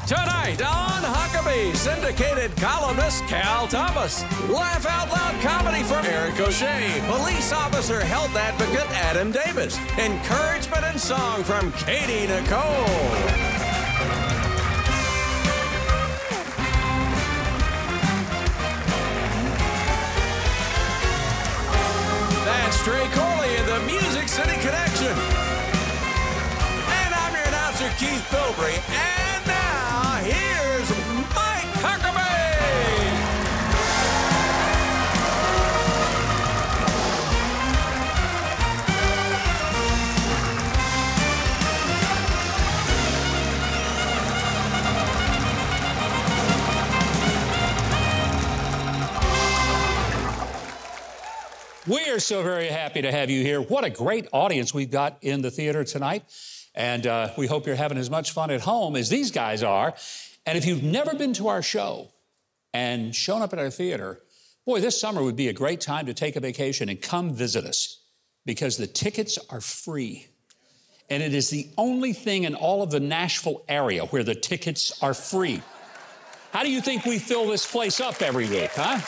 Tonight on Huckabee, Syndicated columnist Cal Thomas. Laugh out loud comedy from Eric O'Shea. Police officer health advocate Adam Davis. Encouragement and song from Katy, Nichole. That's Trey Corley in the Music City Connection. And I'm your announcer, Keith Bilbrey. And now, here's Mike Huckabee. We are so very happy to have you here. What a great audience we've got in the theater tonight. And we hope you're having as much fun at home as these guys are. And if you've never been to our show and shown up at our theater, boy, this summer would be a great time to take a vacation and come visit us because the tickets are free. And it is the only thing in all of the Nashville area where the tickets are free. How do you think we fill this place up every week, huh?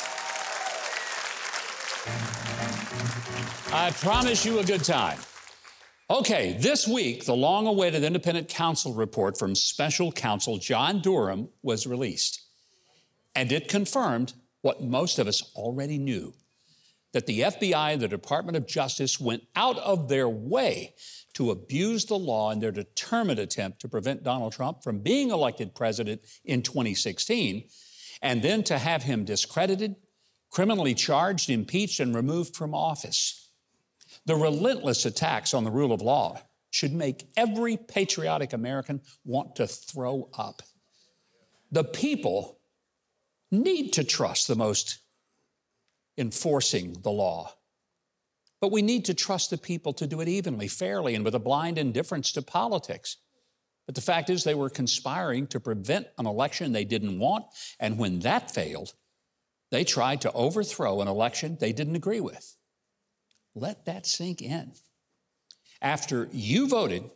I promise you a good time. Okay, this week, the long-awaited independent counsel report from special counsel John Durham was released. And it confirmed what most of us already knew, that the FBI and the Department of Justice went out of their way to abuse the law in their determined attempt to prevent Donald Trump from being elected president in 2016, and then to have him discredited, criminally charged, impeached, and removed from office. The relentless attacks on the rule of law should make every patriotic American want to throw up. The people need to trust the most enforcing the law. But we need to trust the people to do it evenly, fairly, and with a blind indifference to politics. But the fact is they were conspiring to prevent an election they didn't want, and when that failed, they tried to overthrow an election they didn't agree with. Let that sink in. After you voted,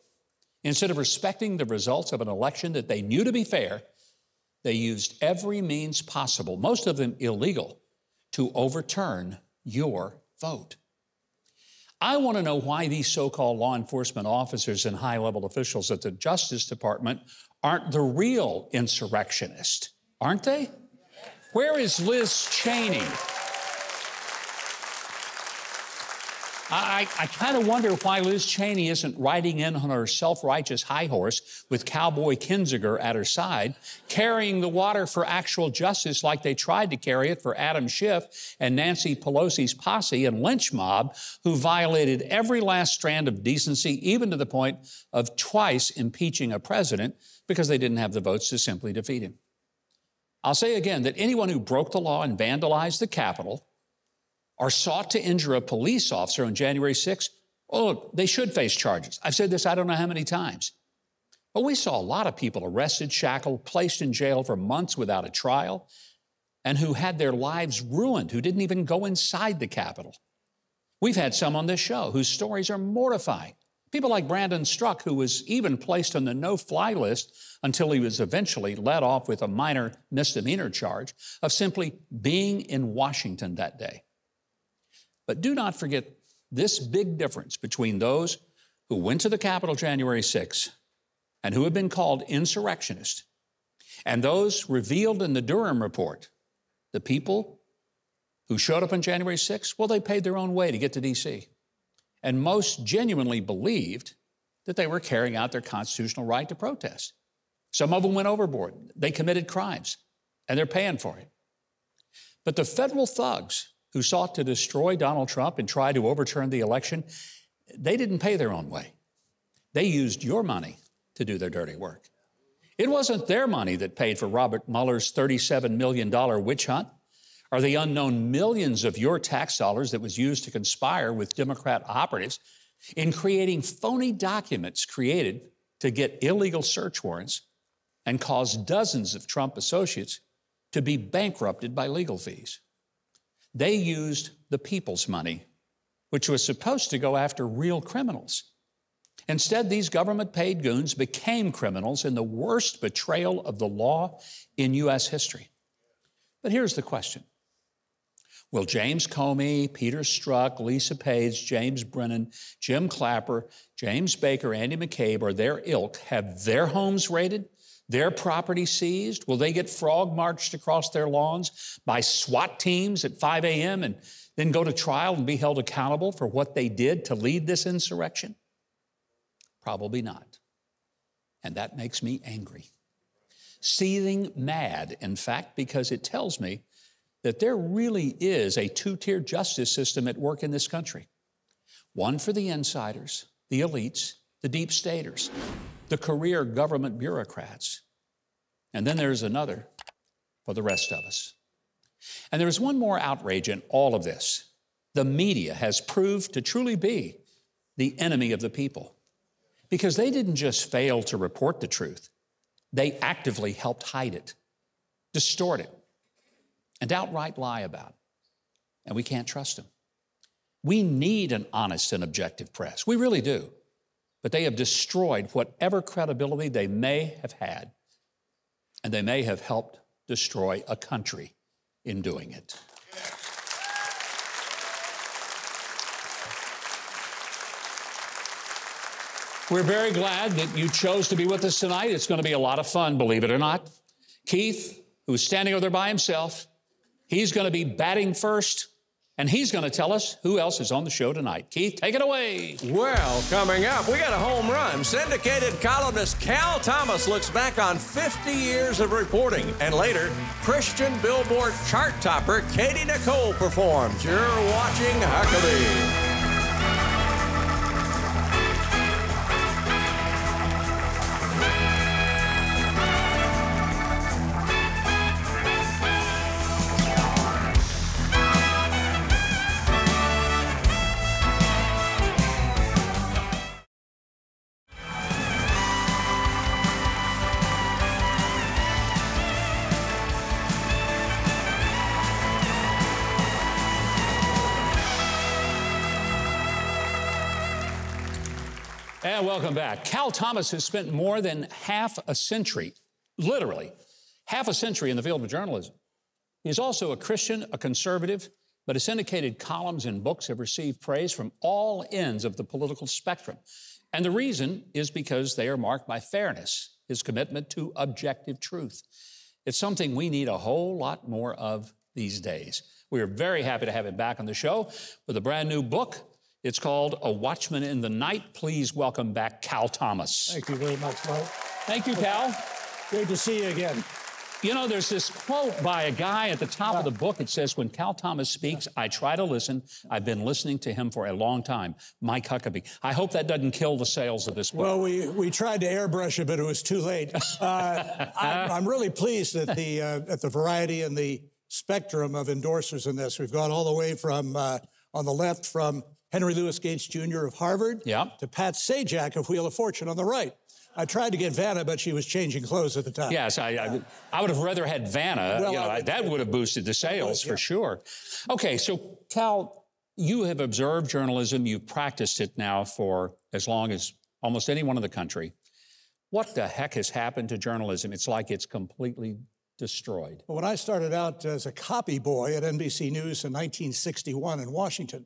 instead of respecting the results of an election that they knew to be fair, they used every means possible, most of them illegal, to overturn your vote. I want to know why these so-called law enforcement officers and high-level officials at the Justice Department aren't the real insurrectionists, aren't they? Where is Liz Cheney? I kind of wonder why Liz Cheney isn't riding in on her self-righteous high horse with Cowboy Kinzinger at her side, carrying the water for actual justice like they tried to carry it for Adam Schiff and Nancy Pelosi's posse and lynch mob who violated every last strand of decency, even to the point of twice impeaching a president because they didn't have the votes to simply defeat him. I'll say again that anyone who broke the law and vandalized the Capitol or sought to injure a police officer on January 6th, oh, they should face charges. I've said this I don't know how many times. But we saw a lot of people arrested, shackled, placed in jail for months without a trial, and who had their lives ruined, who didn't even go inside the Capitol. We've had some on this show whose stories are mortifying. People like Brandon Struck, who was even placed on the no-fly list until he was eventually let off with a minor misdemeanor charge of simply being in Washington that day. But do not forget this big difference between those who went to the Capitol January 6th and who have been called insurrectionists and those revealed in the Durham Report. The people who showed up on January 6th, well, they paid their own way to get to D.C. and most genuinely believed that they were carrying out their constitutional right to protest. Some of them went overboard. They committed crimes, and they're paying for it. But the federal thugs who sought to destroy Donald Trump and try to overturn the election, they didn't pay their own way. They used your money to do their dirty work. It wasn't their money that paid for Robert Mueller's $37 million witch hunt or the unknown millions of your tax dollars that was used to conspire with Democrat operatives in creating phony documents created to get illegal search warrants and cause dozens of Trump associates to be bankrupted by legal fees. They used the people's money, which was supposed to go after real criminals. Instead, these government-paid goons became criminals in the worst betrayal of the law in U.S. history. But here's the question. Will James Comey, Peter Strzok, Lisa Page, James Brennan, Jim Clapper, James Baker, Andy McCabe, or their ilk have their homes raided, their property seized? Will they get frog marched across their lawns by SWAT teams at 5 a.m. and then go to trial and be held accountable for what they did to lead this insurrection? Probably not. And that makes me angry. Seething mad, in fact, because it tells me that there really is a two-tier justice system at work in this country. One for the insiders, the elites, the deep staters, the career government bureaucrats. And then there's another for the rest of us. And there's one more outrage in all of this. The media has proved to truly be the enemy of the people, because they didn't just fail to report the truth. They actively helped hide it, distort it, and outright lie about it. And we can't trust them. We need an honest and objective press. We really do. But they have destroyed whatever credibility they may have had, and they may have helped destroy a country in doing it. We're very glad that you chose to be with us tonight. It's going to be a lot of fun, believe it or not. Keith, who's standing over there by himself, he's going to be batting first, and he's going to tell us who else is on the show tonight. Keith, take it away. Well, coming up, we got a home run. Syndicated columnist Cal Thomas looks back on 50 years of reporting. And later, Christian Billboard chart topper Katy Nichole performs. You're watching Huckabee. And welcome back. Cal Thomas has spent more than half a century, literally, half a century in the field of journalism. He's also a Christian, a conservative, but his syndicated columns and books have received praise from all ends of the political spectrum. And the reason is because they are marked by fairness, his commitment to objective truth. It's something we need a whole lot more of these days. We are very happy to have him back on the show with a brand new book. It's called A Watchman in the Night. Please welcome back Cal Thomas. Thank you very much, Mike. Thank you, Cal. Great to see you again. You know, there's this quote by a guy at the top of the book. It says, when Cal Thomas speaks, I try to listen. I've been listening to him for a long time. Mike Huckabee. I hope that doesn't kill the sales of this book. Well, we tried to airbrush it, but it was too late. I'm really pleased at the variety and the spectrum of endorsers in this. We've gone all the way from, on the left, from Henry Louis Gates Jr. of Harvard to Pat Sajak of Wheel of Fortune on the right. I tried to get Vanna, but she was changing clothes at the time. Yes, I would have rather had Vanna. Well, that would have boosted the sales for sure. Okay, so Cal, you have observed journalism. You've practiced it now for as long as almost anyone in the country. What the heck has happened to journalism? It's like it's completely destroyed. Well, when I started out as a copy boy at NBC News in 1961 in Washington,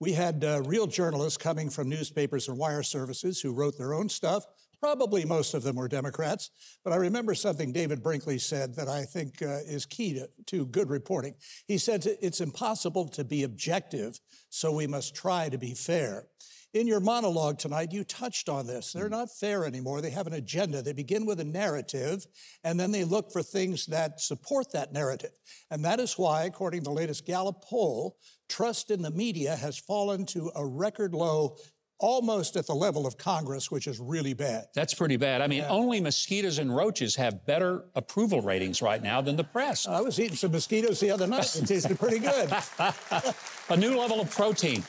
we had real journalists coming from newspapers and wire services who wrote their own stuff. Probably most of them were Democrats. But I remember something David Brinkley said that I think is key to good reporting. He said it's impossible to be objective, so we must try to be fair. In your monologue tonight, you touched on this. They're not fair anymore. They have an agenda. They begin with a narrative, and then they look for things that support that narrative. And that is why, according to the latest Gallup poll, trust in the media has fallen to a record low, almost at the level of Congress, which is really bad. That's pretty bad. I mean, only mosquitoes and roaches have better approval ratings right now than the press. I was eating some mosquitoes the other night. It tasted pretty good. A new level of protein.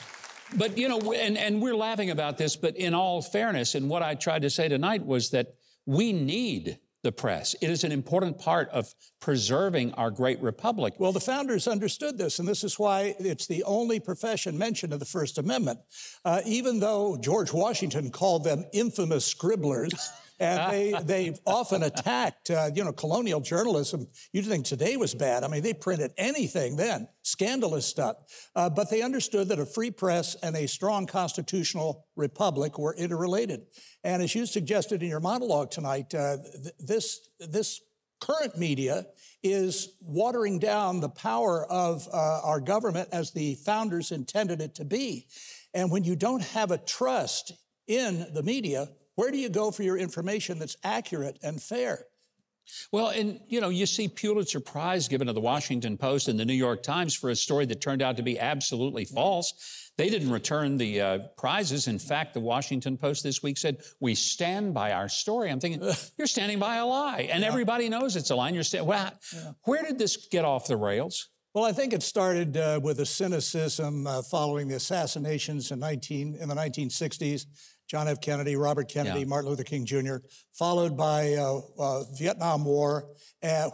But, you know, and we're laughing about this, but in all fairness, and what I tried to say tonight was that we need the press. It is an important part of preserving our great republic. Well, the founders understood this, and this is why it's the only profession mentioned in the First Amendment. Even though George Washington called them infamous scribblers, and they often attacked, colonial journalism. You'd think today was bad. I mean, they printed anything then, scandalous stuff. But they understood that a free press and a strong constitutional republic were interrelated. And as you suggested in your monologue tonight, this current media is watering down the power of our government as the founders intended it to be. And when you don't have a trust in the media, where do you go for your information that's accurate and fair? Well, and, you see Pulitzer Prize given to the Washington Post and the New York Times for a story that turned out to be absolutely false. They didn't return the prizes. In fact, the Washington Post this week said, we stand by our story. I'm thinking, you're standing by a lie. And everybody knows it's a lie. And you're where did this get off the rails? Well, I think it started with a cynicism following the assassinations in the 1960s. John F. Kennedy, Robert Kennedy, Martin Luther King Jr., followed by Vietnam War,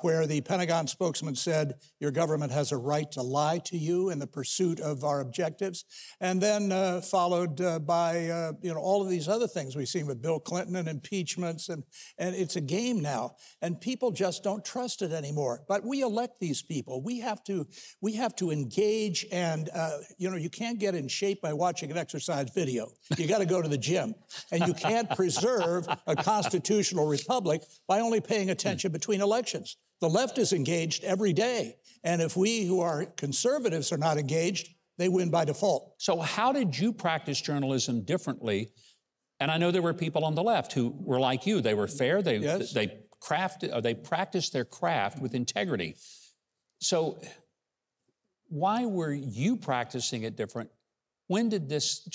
where the Pentagon spokesman said, your government has a right to lie to you in the pursuit of our objectives. And then followed by, all of these other things we've seen with Bill Clinton and impeachments. And it's a game now. And people just don't trust it anymore. But we elect these people. We have to engage. And, you can't get in shape by watching an exercise video. You got to go to the gym. And you can't preserve a constitutional republic by only paying attention between elections. The left is engaged every day. And if we who are conservatives are not engaged, they win by default. So how did you practice journalism differently? And I know there were people on the left who were like you. They were fair. They practiced their craft with integrity. So why were you practicing it different? When did this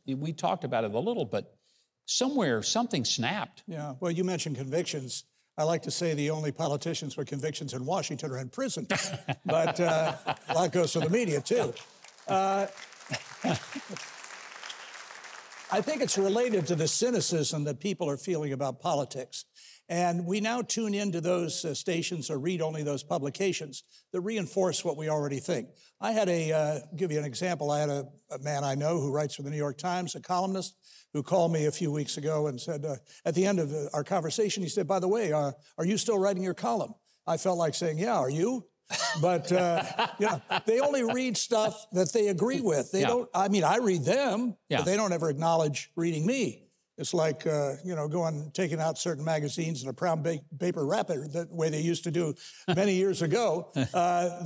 we talked about it a little, but somewhere something snapped. Yeah, well, you mentioned convictions. I like to say the only politicians with convictions in Washington are in prison, but a lot goes to the media, too. I think it's related to the cynicism that people are feeling about politics. And we now tune into those stations or read only those publications that reinforce what we already think. I had give you an example, I had a man I know who writes for the New York Times, a columnist, who called me a few weeks ago and said, at the end of our conversation, he said, by the way, are you still writing your column? I felt like saying, yeah, are you? But, they only read stuff that they agree with. They don't, I read them, but they don't ever acknowledge reading me. It's like, taking out certain magazines in a brown paper wrapper, the way they used to do many years ago.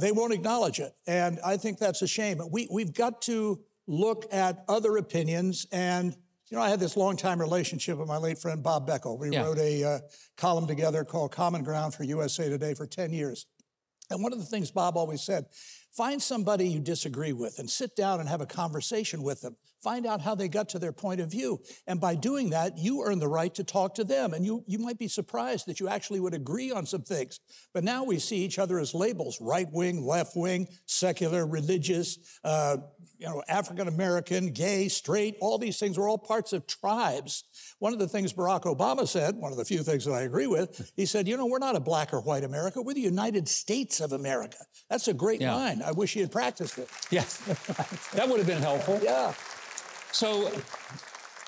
They won't acknowledge it. And I think that's a shame. We've got to look at other opinions. And, I had this long-time relationship with my late friend Bob Beckel. We wrote a column together called Common Ground for USA Today for 10 years. And one of the things Bob always said, find somebody you disagree with and sit down and have a conversation with them. Find out how they got to their point of view. And by doing that, you earn the right to talk to them. And you might be surprised that you actually would agree on some things. But now we see each other as labels, right wing, left wing, secular, religious, African-American, gay, straight, all these things are all parts of tribes. One of the things Barack Obama said, one of the few things that I agree with, he said, we're not a black or white America, we're the United States of America. That's a great line. I wish he had practiced it. Yes, that would have been helpful. Yeah. So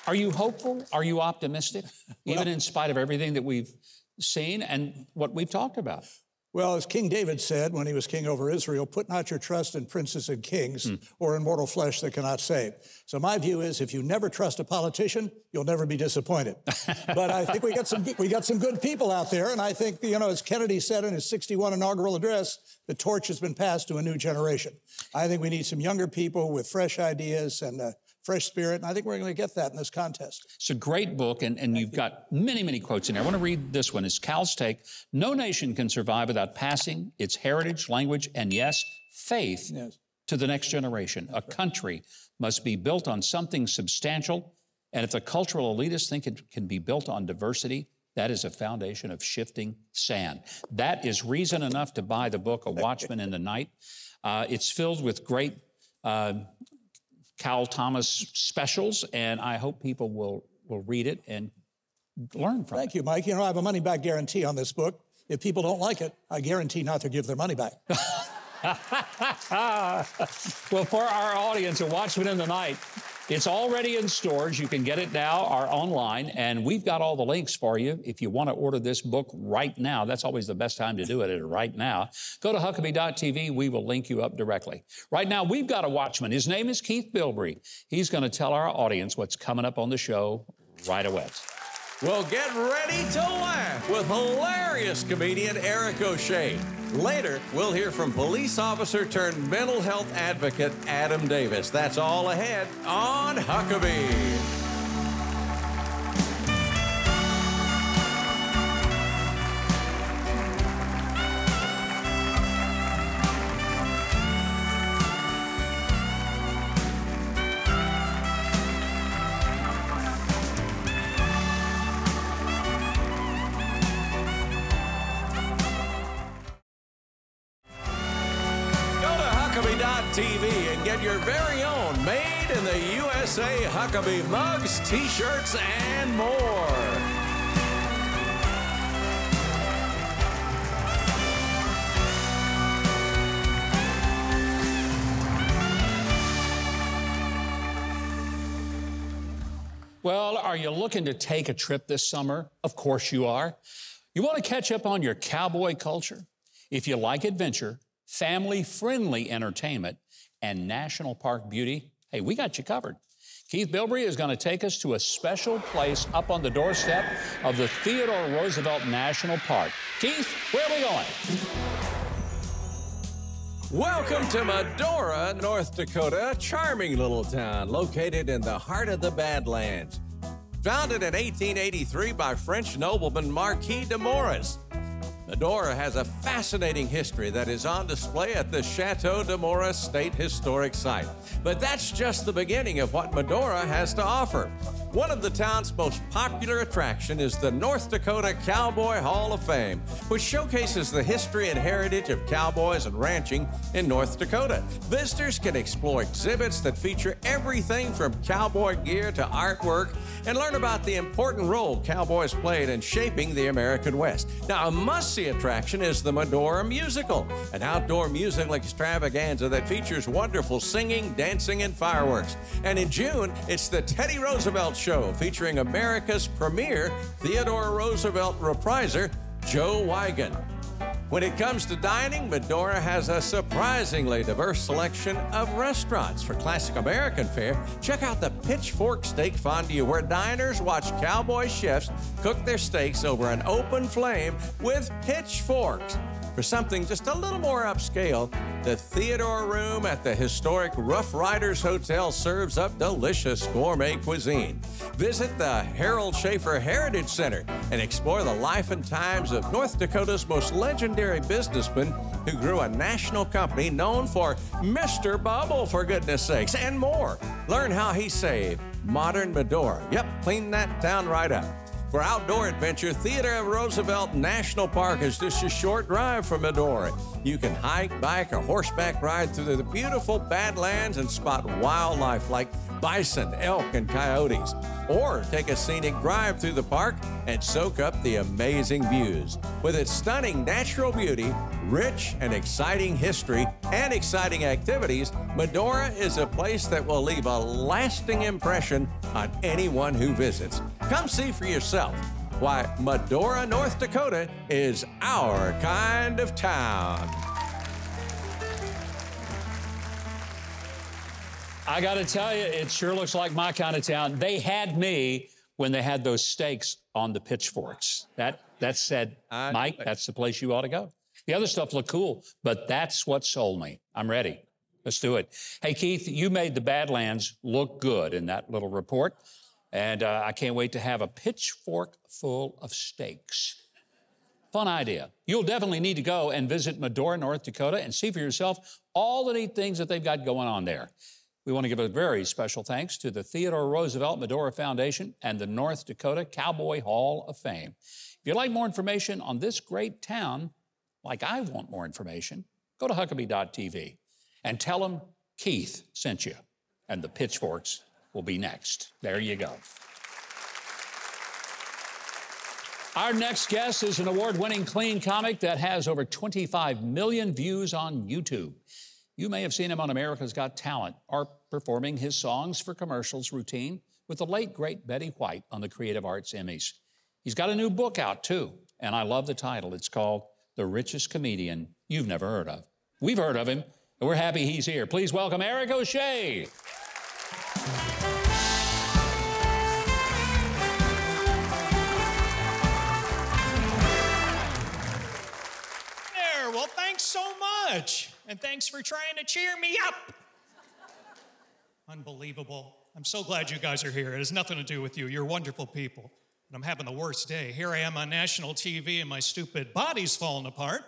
are you hopeful? Are you optimistic, even in spite of everything that we've seen and what we've talked about? Well, as King David said when he was king over Israel, put not your trust in princes and kings or in mortal flesh that cannot save. So my view is if you never trust a politician, you'll never be disappointed. But I think we got some good people out there. And I think, as Kennedy said in his 61 inaugural address, the torch has been passed to a new generation. I think we need some younger people with fresh ideas and fresh spirit, and I think we're going to get that in this contest. It's a great book, and you've got many, many quotes in there. I want to read this one. It's Cal's take. No nation can survive without passing its heritage, language, and yes, faith to the next generation. A country must be built on something substantial, and if the cultural elitists think it can be built on diversity, that is a foundation of shifting sand. That is reason enough to buy the book, A Watchman in the Night. It's filled with great Cal Thomas specials, and I hope people will read it and learn from. Thank you, Mike. You know, I have a money-back guarantee on this book. If people don't like it, I guarantee not to give their money back. Well, for our audience at Watchmen in the Night, it's already in stores. You can get it now or online, and we've got all the links for you. If you want to order this book right now, that's always the best time to do it, right now. Go to Huckabee.tv. We will link you up directly. Right now, we've got a Watchman. His name is Keith Bilbrey. He's going to tell our audience what's coming up on the show right away. Well, get ready to laugh with hilarious comedian Eric O'Shea. Later, we'll hear from police officer turned mental health advocate Adam Davis. That's all ahead on Huckabee. TV and get your very own made in the USA Huckabee mugs, t-shirts, and more. Well, are you looking to take a trip this summer? Of course you are. You want to catch up on your cowboy culture? If you like adventure, family-friendly entertainment, and national park beauty, hey, we got you covered. Keith Bilbrey is going to take us to a special place up on the doorstep of the Theodore Roosevelt National Park. Keith, where are we going? Welcome to Medora, North Dakota, a charming little town located in the heart of the Badlands. Founded in 1883 by French nobleman Marquis de Moraes, Medora has a fascinating history that is on display at the Chateau de Moraes State Historic Site. But that's just the beginning of what Medora has to offer. One of the town's most popular attractions is the North Dakota Cowboy Hall of Fame, which showcases the history and heritage of cowboys and ranching in North Dakota. Visitors can explore exhibits that feature everything from cowboy gear to artwork and learn about the important role cowboys played in shaping the American West. Now, a must-see attraction is the Medora Musical, an outdoor musical extravaganza that features wonderful singing, dancing, and fireworks. And in June, it's the Teddy Roosevelt Show, featuring America's premier Theodore Roosevelt repriser, Joe Wigan. When it comes to dining, Medora has a surprisingly diverse selection of restaurants. For classic American fare, check out the Pitchfork Steak Fondue, where diners watch cowboy chefs cook their steaks over an open flame with pitchforks. For something just a little more upscale, the Theodore Room at the historic Rough Riders Hotel serves up delicious gourmet cuisine. Visit the Harold Schaefer Heritage Center and explore the life and times of North Dakota's most legendary businessman who grew a national company known for Mr. Bubble, for goodness sakes, and more. Learn how he saved modern Medora. Yep, clean that town right up. For outdoor adventure, Theodore Roosevelt National Park is just a short drive from Medora. You can hike, bike, or horseback ride through the beautiful Badlands and spot wildlife like bison, elk, and coyotes. Or take a scenic drive through the park and soak up the amazing views. With its stunning natural beauty, rich and exciting history, and exciting activities, Medora is a place that will leave a lasting impression on anyone who visits. Come see for yourself why Medora, North Dakota is our kind of town. I got to tell you, it sure looks like my kind of town. They had me when they had those steaks on the pitchforks. That said, Mike, that's the place you ought to go. The other stuff looked cool, but that's what sold me. I'm ready. Let's do it. Hey, Keith, you made the Badlands look good in that little report, and I can't wait to have a pitchfork full of steaks. Fun idea. You'll definitely need to go and visit Medora, North Dakota, and see for yourself all the neat things that they've got going on there. We want to give a very special thanks to the Theodore Roosevelt Medora Foundation and the North Dakota Cowboy Hall of Fame. If you'd like more information on this great town, like I want more information, go to Huckabee.tv and tell them Keith sent you, and the pitchforks will be next. There you go. Our next guest is an award-winning clean comic that has over 25 million views on YouTube. You may have seen him on America's Got Talent or performing his songs for commercials routine with the late, great Betty White on the Creative Arts Emmys. He's got a new book out, too, and I love the title. It's called The Richest Comedian You've Never Heard of. We've heard of him, and we're happy he's here. Please welcome Eric O'Shea. Well, thanks so much. And thanks for trying to cheer me up. Unbelievable. I'm so glad you guys are here. It has nothing to do with you. You're wonderful people. And I'm having the worst day. Here I am on national TV and my stupid body's falling apart.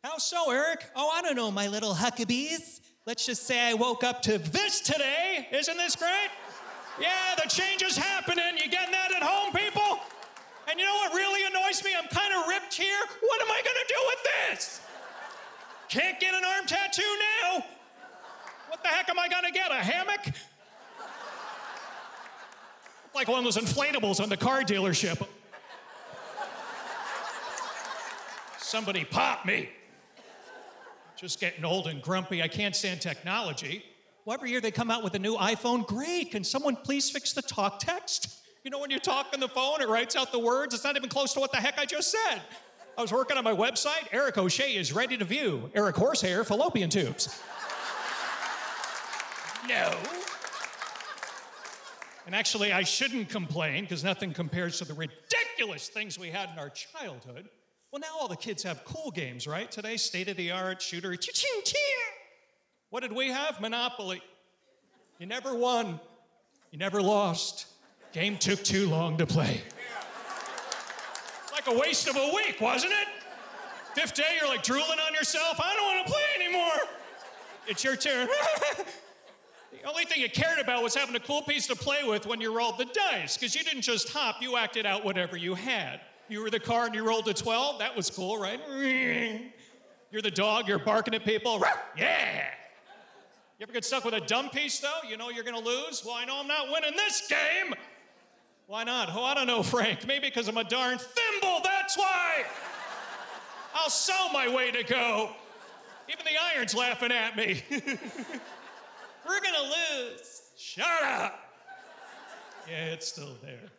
How so, Eric? Oh, I don't know, my little Huckabees. Let's just say I woke up to this today. Isn't this great? Yeah, the change is happening. You getting that at home, people? And you know what really annoys me? I'm kind of ripped here. What am I going to do with this? Can't get an arm tattoo now. What the heck am I going to get, a hammock? Like one of those inflatables on the car dealership. Somebody pop me. Just getting old and grumpy. I can't stand technology. Well, every year they come out with a new iPhone. Great. Can someone please fix the talk text? You know, when you talk on the phone, it writes out the words. It's not even close to what the heck I just said. I was working on my website. Eric O'Shea is ready to view. Eric Horsehair, fallopian tubes. No. And actually, I shouldn't complain, because nothing compares to the ridiculous things we had in our childhood. Well, now all the kids have cool games, right? Today, state-of-the-art shooter. What did we have? Monopoly. You never won. You never lost. Game took too long to play. Like a waste of a week, wasn't it? Fifth day, you're like drooling on yourself. I don't want to play anymore. It's your turn. The only thing you cared about was having a cool piece to play with when you rolled the dice, because you didn't just hop, you acted out whatever you had. You were the car and you rolled a 12. That was cool, right? You're the dog, you're barking at people. Yeah! You ever get stuck with a dumb piece, though? You know you're going to lose? Well, I know I'm not winning this game. Why not? Oh, I don't know, Frank. Maybe because I'm a darn thimble, that's why! I'll sew my way to go. Even the iron's laughing at me. We're gonna lose. Shut up. Yeah, it's still there.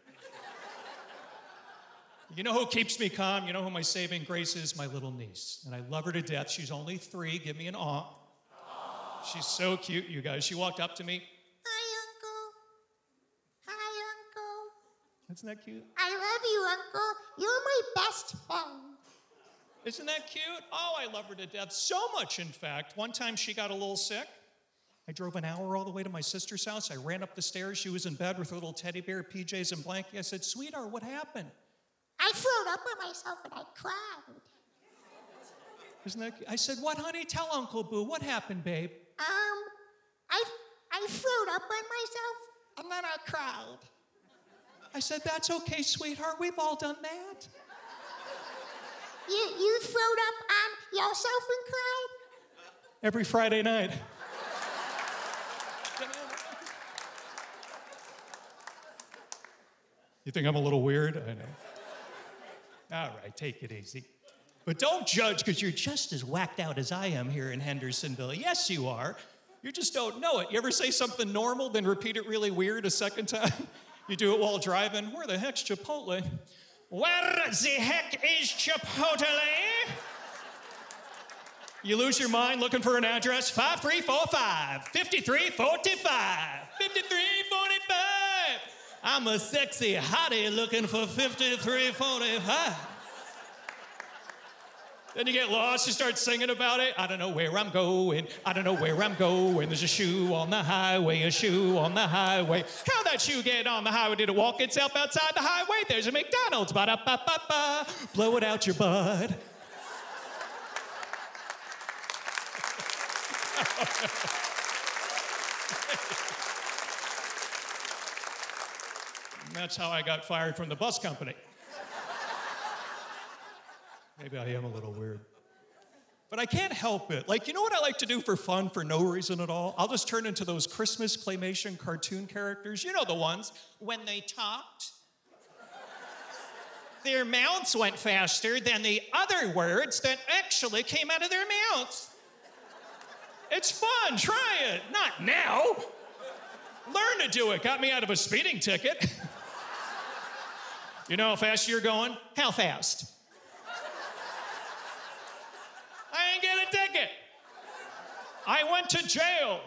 You know who keeps me calm? You know who my saving grace is? My little niece. And I love her to death. She's only 3. Give me an aw. She's so cute, you guys. She walked up to me. Hi, Uncle. Hi, Uncle. Isn't that cute? I love you, Uncle. You're my best friend. Isn't that cute? Oh, I love her to death. So much, in fact. One time she got a little sick. I drove an hour all the way to my sister's house. I ran up the stairs. She was in bed with her little teddy bear, PJs, and blankie. I said, sweetheart, what happened? I throwed up on myself and I cried. Isn't that cute? I said, what, honey? Tell Uncle Boo. What happened, babe? I throwed up on myself and then I cried. I said, that's okay, sweetheart. We've all done that. You throwed up on yourself and cried? Every Friday night. You think I'm a little weird? I know. All right, take it easy. But don't judge, because you're just as whacked out as I am here in Hendersonville. Yes, you are. You just don't know it. You ever say something normal, then repeat it really weird a second time? You do it while driving. Where the heck's Chipotle? Where the heck is Chipotle? You lose your mind looking for an address? 5345, 5345, 5345. I'm a sexy hottie looking for 5345. Then you get lost, you start singing about it. I don't know where I'm going, I don't know where I'm going. There's a shoe on the highway, a shoe on the highway. How'd that shoe get on the highway? Did it walk itself outside the highway? There's a McDonald's, ba-da-ba-ba-ba. Blow it out your butt. And that's how I got fired from the bus company. Maybe I am a little weird. But I can't help it. Like, you know what I like to do for fun, for no reason at all? I'll just turn into those Christmas claymation cartoon characters. You know the ones. When they talked. Their mouths went faster than the other words that actually came out of their mouths. It's fun, try it. Not now. Learn to do it. Got me out of a speeding ticket. You know how fast you're going? How fast? I didn't get a ticket. I went to jail.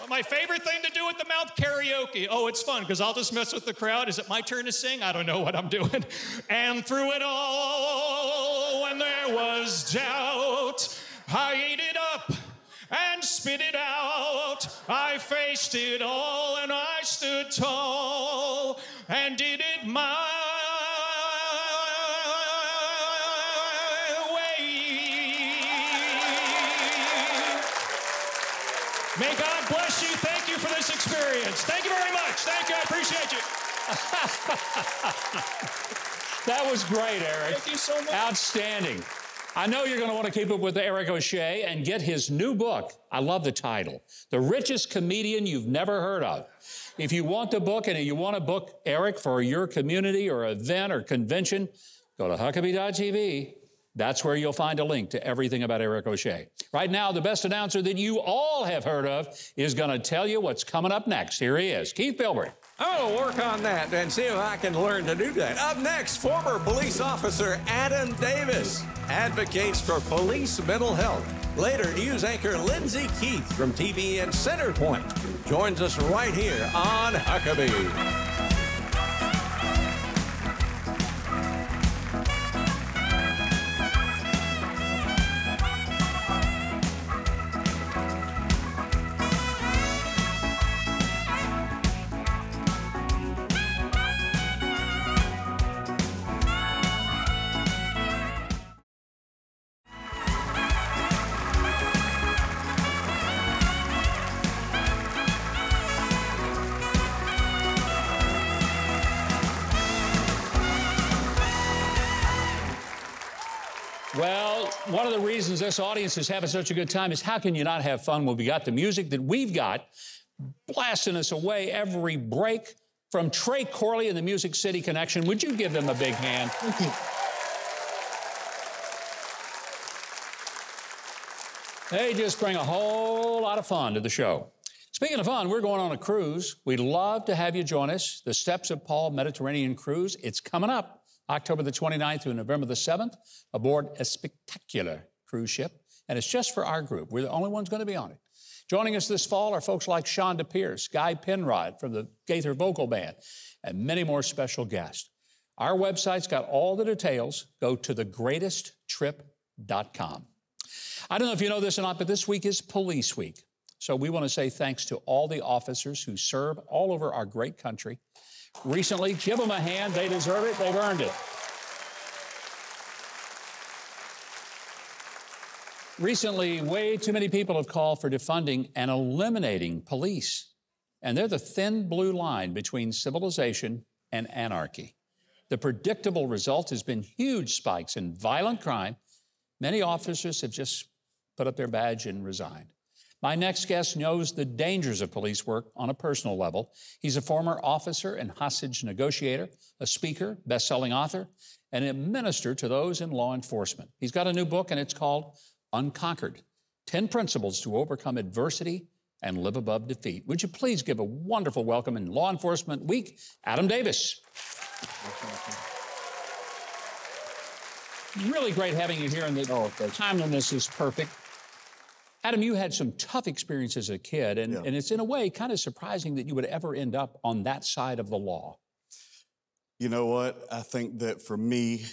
But my favorite thing to do with the mouth, karaoke. Oh, it's fun, because I'll just mess with the crowd. Is it my turn to sing? I don't know what I'm doing. And through it all, when there was doubt, I ate it up and spit it out. I faced it all and I stood tall and did it my way. May God bless you. Thank you for this experience. Thank you very much. Thank you. I appreciate you. That was great, Eric. Thank you so much. Outstanding. I know you're going to want to keep up with Eric O'Shea and get his new book. I love the title, The Richest Comedian You've Never Heard of. If you want the book and you want to book Eric for your community or event or convention, go to Huckabee.tv. That's where you'll find a link to everything about Eric O'Shea. Right now, the best announcer that you all have heard of is going to tell you what's coming up next. Here he is, Keith Bilbrey. I'll work on that and see if I can learn to do that. Up next, former police officer Adam Davis advocates for police mental health. Later, news anchor Lyndsay Keith from TBN Centerpoint joins us right here on Huckabee. Well, one of the reasons this audience is having such a good time is how can you not have fun when we got the music that we've got blasting us away every break from Trey Corley and the Music City Connection. Would you give them a big hand? Thank you. They just bring a whole lot of fun to the show. Speaking of fun, we're going on a cruise. We'd love to have you join us. The Steps of Paul Mediterranean Cruise. It's coming up October the 29th through November the 7th aboard a spectacular cruise ship. And it's just for our group. We're the only ones going to be on it. Joining us this fall are folks like Shonda Pierce, Guy Penrod from the Gaither Vocal Band, and many more special guests. Our website's got all the details. Go to thegreatesttrip.com. I don't know if you know this or not, but this week is Police Week. So we want to say thanks to all the officers who serve all over our great country. Recently, give them a hand. They deserve it. They've earned it. Recently, way too many people have called for defunding and eliminating police. And they're the thin blue line between civilization and anarchy. The predictable result has been huge spikes in violent crime. Many officers have just put up their badge and resigned. My next guest knows the dangers of police work on a personal level. He's a former officer and hostage negotiator, a speaker, best-selling author, and a minister to those in law enforcement. He's got a new book, and it's called Unconquered, 10 Principles to Overcome Adversity and Live Above Defeat. Would you please give a wonderful welcome in Law Enforcement Week, Adam Davis. Really great having you here, and the timeliness is perfect. Adam, you had some tough experiences as a kid, and it's in a way kind of surprising that you would ever end up on that side of the law. You know what? I think that for me,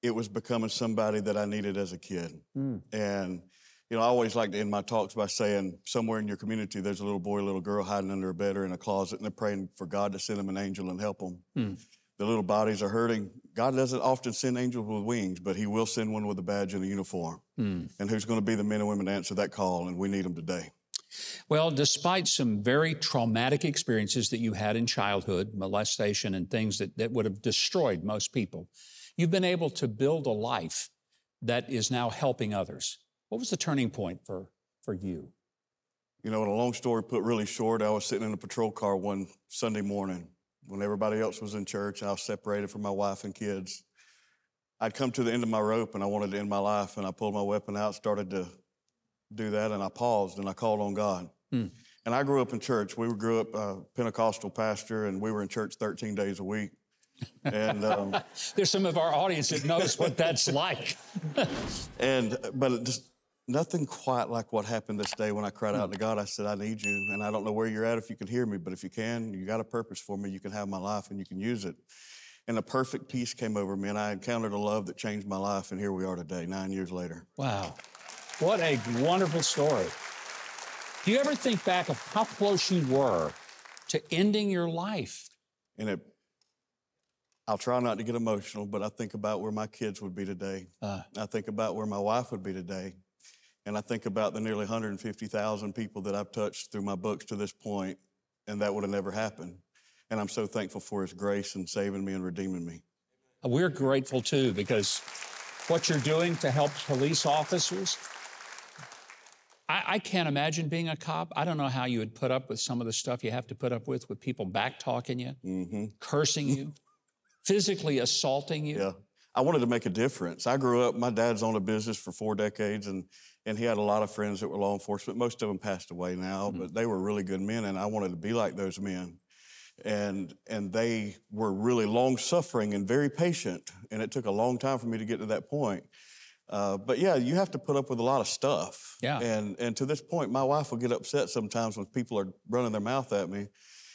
it was becoming somebody that I needed as a kid. And, you know, I always like to end my talks by saying, somewhere in your community, there's a little boy, a little girl hiding under a bed or in a closet, and they're praying for God to send them an angel and help them. The little bodies are hurting. God doesn't often send angels with wings, but he will send one with a badge and a uniform. And who's going to be the men and women to answer that call, and we need them today. Well, despite some very traumatic experiences that you had in childhood, molestation and things that would have destroyed most people, you've been able to build a life that is now helping others. What was the turning point for you? You know, in a long story put really short, I was sitting in a patrol car one Sunday morning when everybody else was in church and I was separated from my wife and kids, I'd come to the end of my rope and I wanted to end my life, and I pulled my weapon out, started to do that, and I paused and I called on God. And I grew up in church. We grew up Pentecostal pastor, and we were in church 13 days a week. And there's some of our audience that knows what that's like. But it just nothing quite like what happened this day when I cried out to God. I said, I need you, and I don't know where you're at if you can hear me, but if you can, you got a purpose for me. You can have my life and you can use it. And a perfect peace came over me, and I encountered a love that changed my life, and here we are today, 9 years later. Wow. What a wonderful story. Do you ever think back of how close you were to ending your life? And I'll try not to get emotional, but I think about where my kids would be today. I think about where my wife would be today. And I think about the nearly 150,000 people that I've touched through my books to this point, and that would have never happened. And I'm so thankful for His grace and saving me and redeeming me. We're grateful, too, because what you're doing to help police officers, I can't imagine being a cop. I don't know how you would put up with some of the stuff you have to put up with people back-talking you, cursing you, physically assaulting you. Yeah. I wanted to make a difference. I grew up, my dad's owned a business for 4 decades, and he had a lot of friends that were law enforcement. Most of them passed away now, but they were really good men, and I wanted to be like those men. And they were really long-suffering and very patient, and it took a long time for me to get to that point. But yeah, you have to put up with a lot of stuff. Yeah. And to this point, my wife will get upset sometimes when people are running their mouth at me.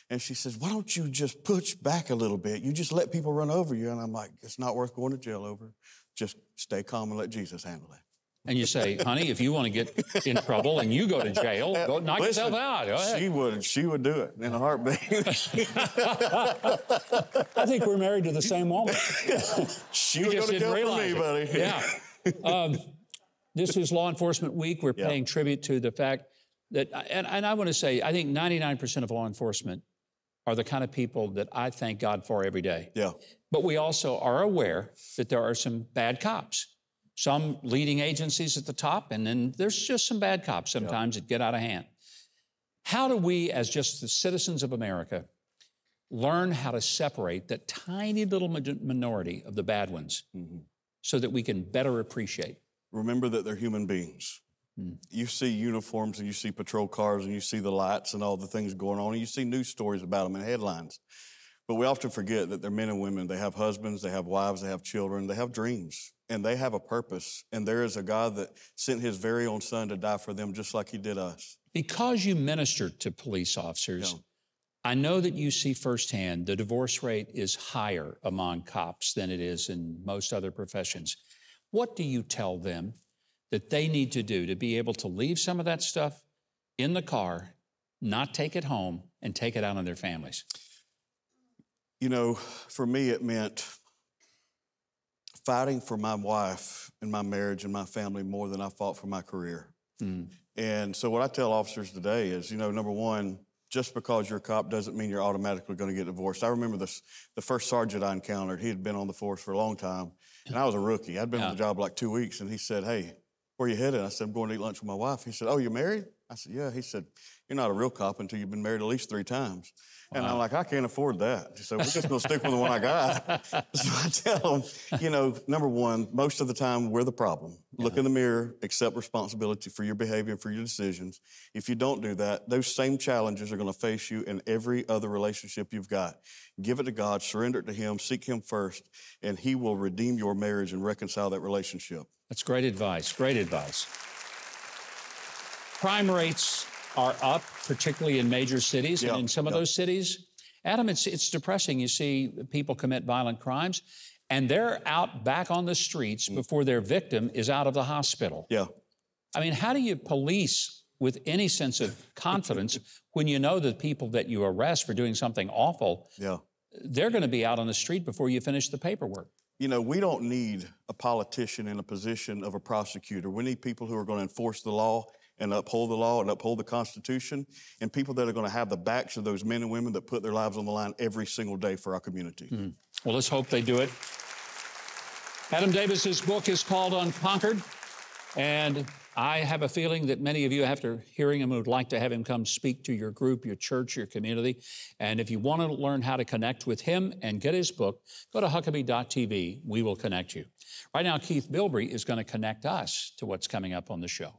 And she says, why don't you just push back a little bit? You just let people run over you. And I'm like, it's not worth going to jail over. Just stay calm and let Jesus handle it. And you say, honey, if you want to get in trouble and you go to jail, go knock yourself out. Go ahead. She would do it in a heartbeat. I think we're married to the same woman. She would go to jail for me, buddy. Yeah. This is Law Enforcement Week. We're paying tribute to the fact that, and I want to say, I think 99% of law enforcement are the kind of people that I thank God for every day. Yeah. But we also are aware that there are some bad cops. Some leading agencies at the top, and then there's just some bad cops sometimes that get out of hand. How do we, as just the citizens of America, learn how to separate that tiny little minority of the bad ones so that we can better appreciate? Remember that they're human beings. You see uniforms and you see patrol cars and you see the lights and all the things going on, and you see news stories about them and headlines. But we often forget that they're men and women. They have husbands, they have wives, they have children, they have dreams, and they have a purpose. And there is a God that sent His very own Son to die for them just like He did us. Because you minister to police officers, I know that you see firsthand the divorce rate is higher among cops than it is in most other professions. What do you tell them that they need to do to be able to leave some of that stuff in the car, not take it home, and take it out on their families? You know, for me, it meant fighting for my wife and my marriage and my family more than I fought for my career. And so what I tell officers today is, you know, number one, just because you're a cop doesn't mean you're automatically going to get divorced. I remember the first sergeant I encountered, he had been on the force for a long time, and I was a rookie. I'd been on the job like 2 weeks, and he said, hey, where you headed? I said, I'm going to eat lunch with my wife. He said, oh, you're married? I said, yeah. He said, you're not a real cop until you've been married at least 3 times. And I'm like, I can't afford that. So we're just going to stick with the one I got. So I tell them, you know, number one, most of the time we're the problem. Look in the mirror, accept responsibility for your behavior and for your decisions. If you don't do that, those same challenges are going to face you in every other relationship you've got. Give it to God, surrender it to Him, seek Him first, and He will redeem your marriage and reconcile that relationship. That's great advice, great advice. Crime rates are up, particularly in major cities, and in some of those cities, Adam, it's depressing. You see people commit violent crimes, and they're out back on the streets before their victim is out of the hospital. Yeah. I mean, how do you police with any sense of confidence when you know the people that you arrest for doing something awful, they're going to be out on the street before you finish the paperwork? You know, we don't need a politician in a position of a prosecutor. We need people who are going to enforce the law and uphold the law and uphold the Constitution, and people that are going to have the backs of those men and women that put their lives on the line every single day for our community. Well, let's hope they do it. Adam Davis's book is called Unconquered, and I have a feeling that many of you, after hearing him, would like to have him come speak to your group, your church, your community. And if you want to learn how to connect with him and get his book, go to Huckabee.tv. We will connect you. Right now, Keith Bilbrey is going to connect us to what's coming up on the show.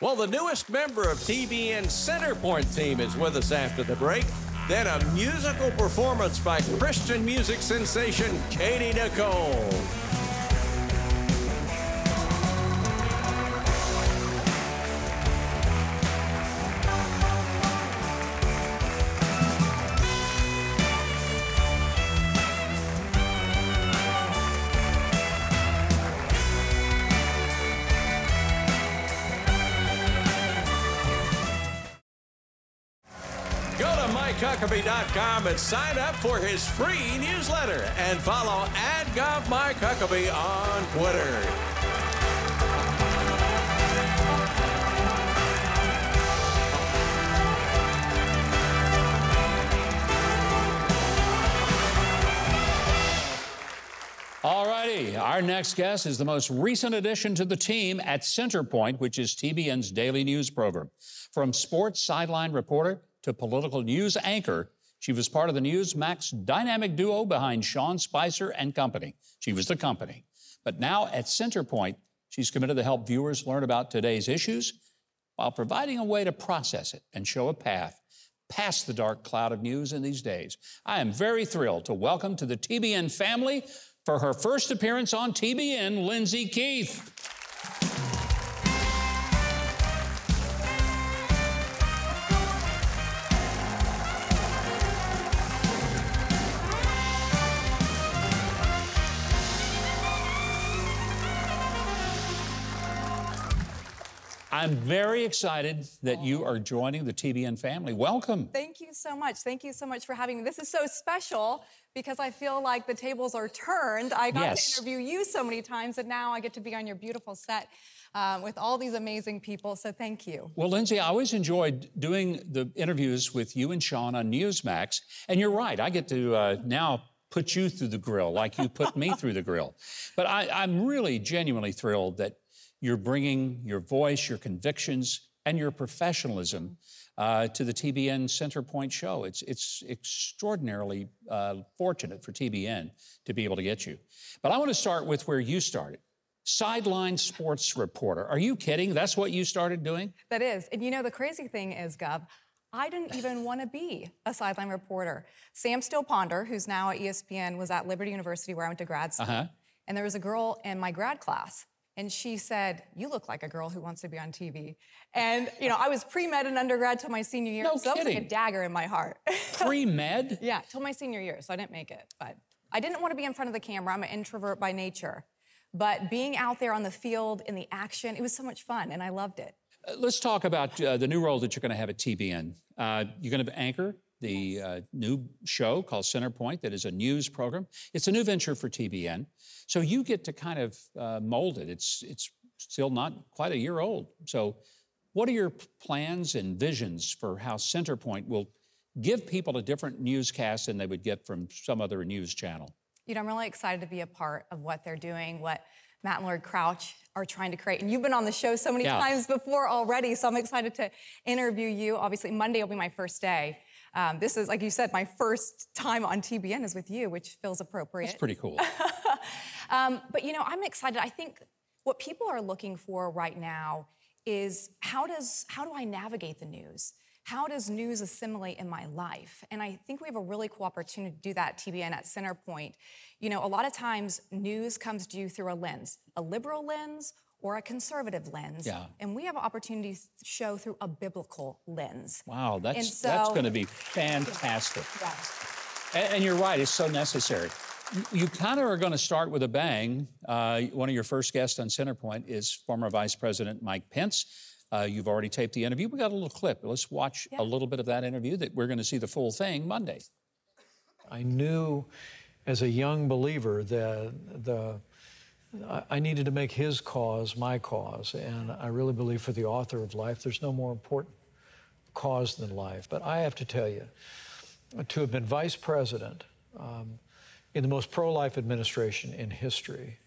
Well, the newest member of TBN's Centerpoint team is with us after the break. Then a musical performance by Christian music sensation Katy Nichole. Huckabee.com and sign up for his free newsletter and follow @Mike Huckabee on Twitter. All righty, our next guest is the most recent addition to the team at Centerpoint, which is TBN's daily news program. From sports sideline reporter to political news anchor, she was part of the Newsmax dynamic duo behind Sean Spicer and company. She was the company. But now at Centerpoint, she's committed to help viewers learn about today's issues while providing a way to process it and show a path past the dark cloud of news in these days. I am very thrilled to welcome to the TBN family, for her first appearance on TBN, Lyndsay Keith. I'm very excited that you are joining the TBN family. Welcome. Thank you so much. Thank you so much for having me. This is so special because I feel like the tables are turned. I got to interview you so many times, and now I get to be on your beautiful set with all these amazing people, so thank you. Well, Lyndsay, I always enjoyed doing the interviews with you and Sean on Newsmax, and you're right, I get to now put you through the grill like you put me through the grill. But I'm really genuinely thrilled that you're bringing your voice, your convictions, and your professionalism to the TBN Centerpoint show. It's extraordinarily fortunate for TBN to be able to get you. But I want to start with where you started. Sideline sports reporter. Are you kidding? That's what you started doing? That is. And you know, the crazy thing is, Gov, I didn't even want to be a sideline reporter. Sam Still-Ponder, who's now at ESPN, was at Liberty University where I went to grad school. And there was a girl in my grad class. And she said, "You look like a girl who wants to be on TV." And, you know, I was pre-med in undergrad till my senior year. No so kidding. that was like a dagger in my heart. Pre-med? Yeah, till my senior year, so I didn't make it. But I didn't want to be in front of the camera. I'm an introvert by nature. But being out there on the field in the action, it was so much fun, and I loved it. Let's talk about the new role that you're going to have at TBN. You're going to anchor the new show called Centerpoint that is a news program. It's a new venture for TBN. So you get to kind of mold it. It's still not quite a year old. So what are your plans and visions for how Centerpoint will give people a different newscast than they would get from some other news channel? You know, I'm really excited to be a part of what they're doing, what Matt and Lord Crouch are trying to create. And you've been on the show so many times before already, so I'm excited to interview you. Obviously, Monday will be my first day. This is, like you said, my first time on TBN is with you, which feels appropriate. That's pretty cool. But, you know, I'm excited. I think what people are looking for right now is how do I navigate the news? How does news assimilate in my life? And I think we have a really cool opportunity to do that at TBN at Centerpoint. You know, a lot of times news comes to you through a lens, a liberal lens or a conservative lens. Yeah. And we have an opportunity to show through a biblical lens. Wow, that's going to be fantastic. Yes. And you're right, it's so necessary. You kind of are going to start with a bang. One of your first guests on Centerpoint is former Vice President Mike Pence. You've already taped the interview. We got a little clip. Let's watch a little bit of that interview. That we're going to see the full thing Monday. I knew as a young believer that I needed to make his cause my cause. And I really believe for the author of life, there's no more important cause than life. But I have to tell you, to have been vice president in the most pro-life administration in history,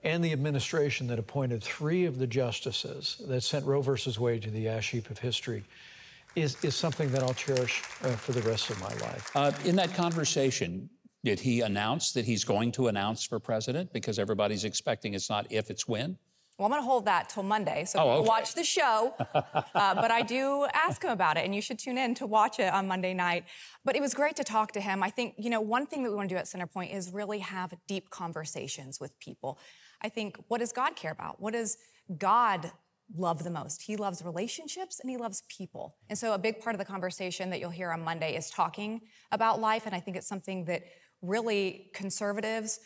and the administration that appointed 3 of the justices that sent Roe versus Wade to the ash heap of history is something that I'll cherish for the rest of my life. In that conversation, did he announce that he's going to announce for president? Because everybody's expecting it's not if, it's when. Well, I'm going to hold that till Monday, so watch the show. But I do ask him about it, and you should tune in to watch it on Monday night. But it was great to talk to him. I think, you know, one thing that we want to do at Centerpoint is really have deep conversations with people. I think, what does God care about? What does God love the most? He loves relationships and he loves people. And so a big part of the conversation that you'll hear on Monday is talking about life, and I think it's something that really conservatives,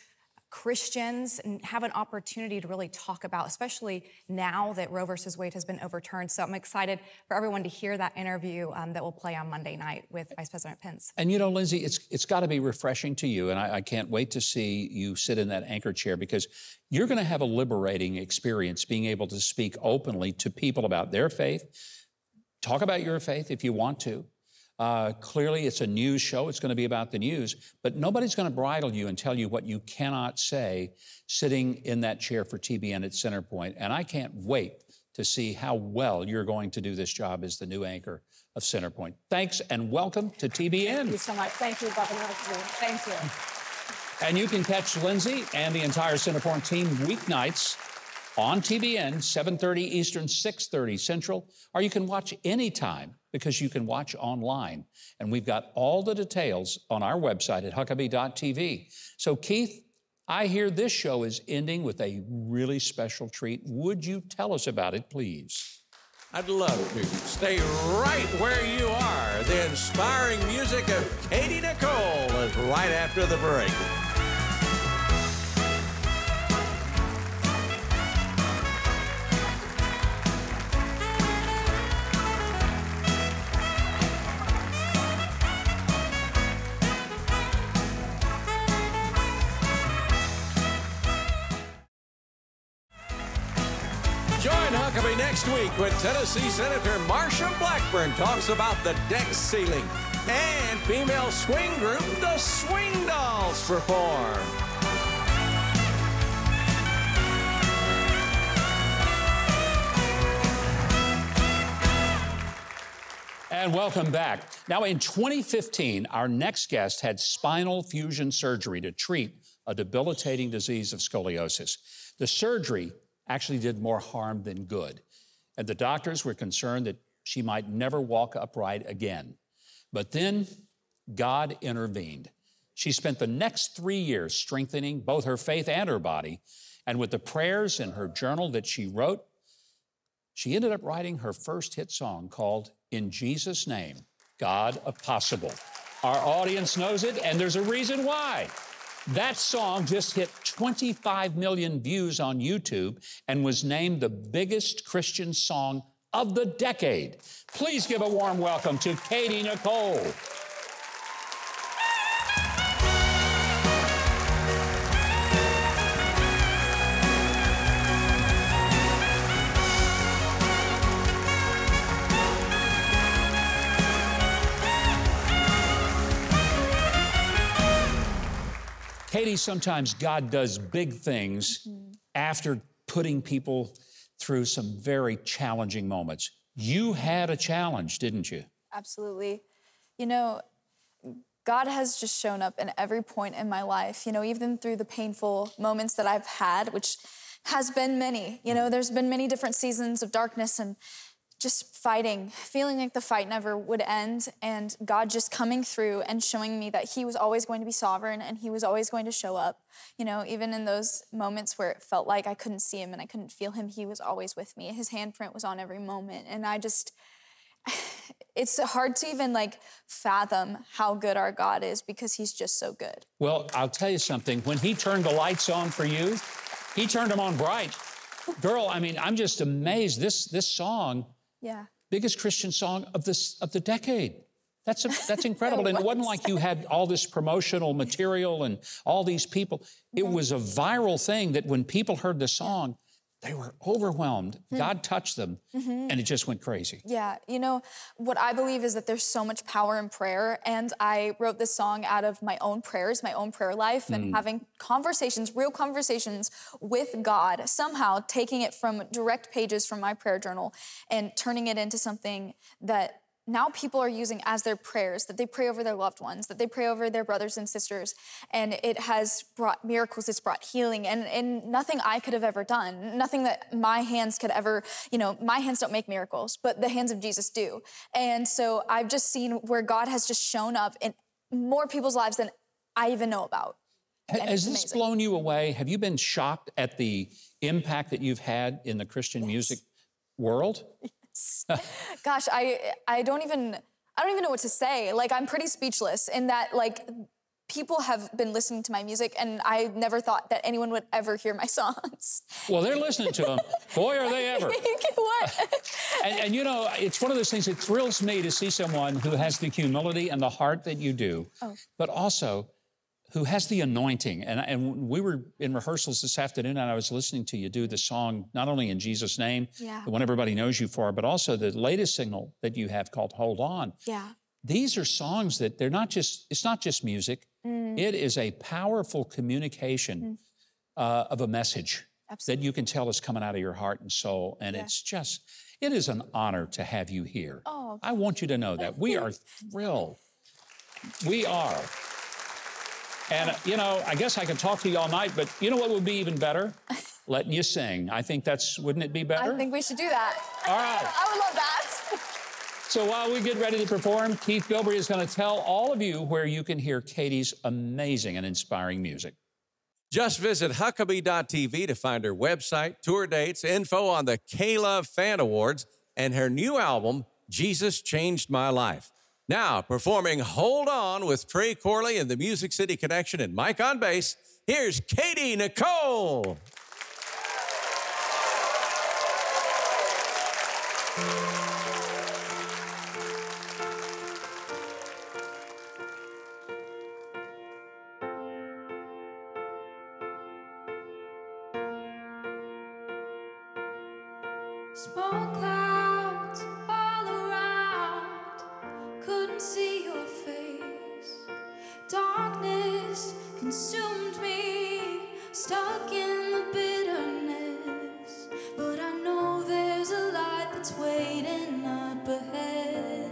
Christians have an opportunity to really talk about, especially now that Roe versus Wade has been overturned. So I'm excited for everyone to hear that interview that will play on Monday night with Vice President Pence. And you know, Lyndsay, it's got to be refreshing to you, and I can't wait to see you sit in that anchor chair, because you're going to have a liberating experience being able to speak openly to people about their faith. Talk about your faith if you want to. Clearly, it's a news show. It's going to be about the news, but nobody's going to bridle you and tell you what you cannot say sitting in that chair for TBN at Centerpoint. And I can't wait to see how well you're going to do this job as the new anchor of Centerpoint. Thanks and welcome to TBN. Thank you so much. Thank you, Governor. Thank you. And you can catch Lyndsay and the entire Centerpoint team weeknights on TBN, 7:30 Eastern, 6:30 Central, or you can watch anytime because you can watch online. And we've got all the details on our website at Huckabee.tv. So, Keith, I hear this show is ending with a really special treat. Would you tell us about it, please? I'd love to. Stay right where you are. The inspiring music of Katy Nichole is right after the break. Join Huckabee next week when Tennessee Senator Marsha Blackburn talks about the deck ceiling, and female swing group the Swing Dolls perform. And welcome back. Now, in 2015, our next guest had spinal fusion surgery to treat a debilitating disease of scoliosis. The surgery actually did more harm than good, and the doctors were concerned that she might never walk upright again. But then God intervened. She spent the next 3 years strengthening both her faith and her body, and with the prayers in her journal that she wrote, she ended up writing her first hit song called In Jesus' Name, God of Possible. Our audience knows it, and there's a reason why. That song just hit 25 million views on YouTube and was named the biggest Christian song of the decade. Please give a warm welcome to Katy Nichole. Katy, sometimes God does big things after putting people through some very challenging moments. You had a challenge, didn't you? Absolutely. You know, God has just shown up in every point in my life, you know, even through the painful moments that I've had, which has been many. You know, there's been many different seasons of darkness and just fighting, feeling like the fight never would end, and God just coming through and showing me that he was always going to be sovereign and he was always going to show up. You know, even in those moments where it felt like I couldn't see him and I couldn't feel him, he was always with me. His handprint was on every moment, and it's hard to even like fathom how good our God is because he's just so good. Well, I'll tell you something. When he turned the lights on for you, he turned them on bright. Girl, I mean, I'm just amazed. This song, yeah, biggest Christian song of the decade. That's incredible. And it wasn't like you had all this promotional material and all these people. It was a viral thing that when people heard the song, They were overwhelmed. God touched them, and it just went crazy. Yeah, you know, what I believe is that there's so much power in prayer, and I wrote this song out of my own prayers, my own prayer life, and having conversations, real conversations with God, somehow taking it from direct pages from my prayer journal and turning it into something that now people are using as their prayers, that they pray over their loved ones, that they pray over their brothers and sisters. And it has brought miracles, it's brought healing, and nothing I could have ever done, nothing that my hands could ever, you know, my hands don't make miracles, but the hands of Jesus do. And so I've just seen where God has just shown up in more people's lives than I even know about. Has this blown you away? Have you been shocked at the impact that you've had in the Christian music world? Gosh, I don't even know what to say. Like, I'm pretty speechless in that, like, people have been listening to my music, and I never thought that anyone would ever hear my songs. Well, they're listening to them. Boy, are they ever. What? And you know, it's one of those things that thrills me to see someone who has the humility and the heart that you do, but also who has the anointing. And we were in rehearsals this afternoon, and I was listening to you do the song, not only in Jesus' name, the one everybody knows you for, but also the latest single that you have called Hold On. Yeah. These are songs that they're not just, it's not just music. It is a powerful communication of a message that you can tell is coming out of your heart and soul. And it's just, it is an honor to have you here. Oh, I want you to know that. We are thrilled. We are. And, you know, I guess I could talk to you all night, but you know what would be even better? Letting you sing. I think that's, wouldn't it be better? I think we should do that. All right. I would love that. So while we get ready to perform, Keith Bilbrey is going to tell all of you where you can hear Katy's amazing and inspiring music. Just visit Huckabee.tv to find her website, tour dates, info on the K-Love Fan Awards, and her new album, Jesus Changed My Life. Now, performing Hold On with Trey Corley and the Music City Connection and Mike on bass, here's Katy Nichole. Small clouds all around, couldn't see your face. Darkness consumed me, stuck in the bitterness. But I know there's a light that's waiting up ahead.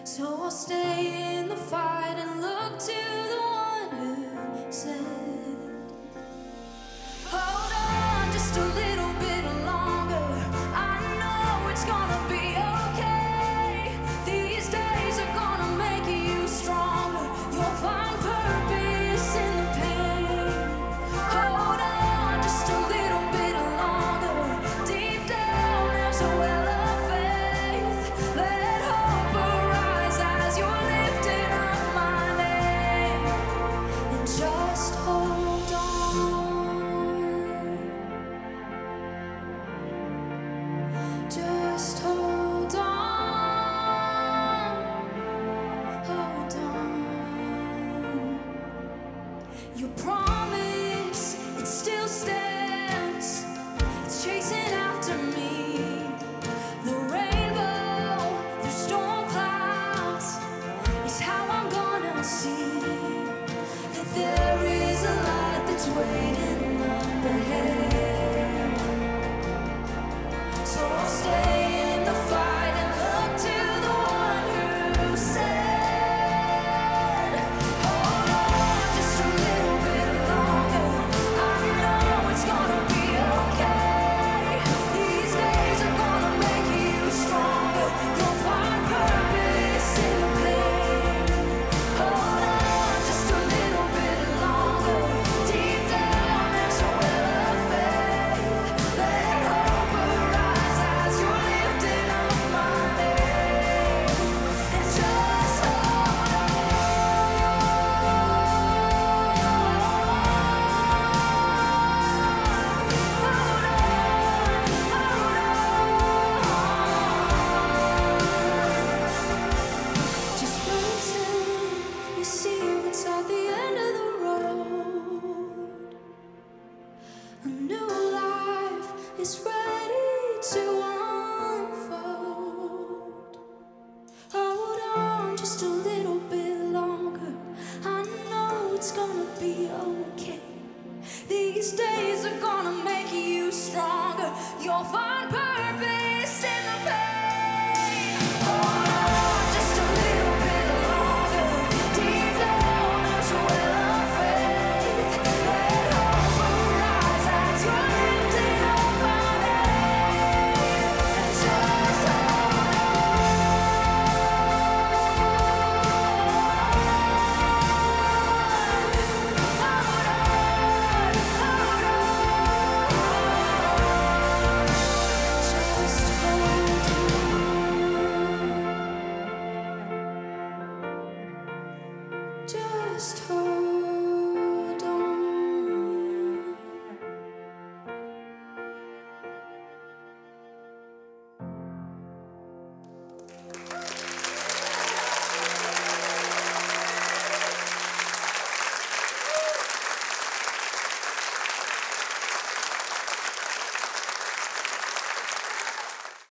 So I'll stay in the fight and look to the one who said, hold on just a little bit longer. I know it's gonna be okay. These days are gonna make you stronger. You'll find purpose in the pain. Hold on just a little bit longer. Deep down there's a well of faith. Let hope arise as you're lifting up my These days are gonna make you stronger. You'll find purpose in the pain. Hold on just a little bit longer. Deep down there's a well of faith. Let hope arise as you're lifting up my name. And just hold just hold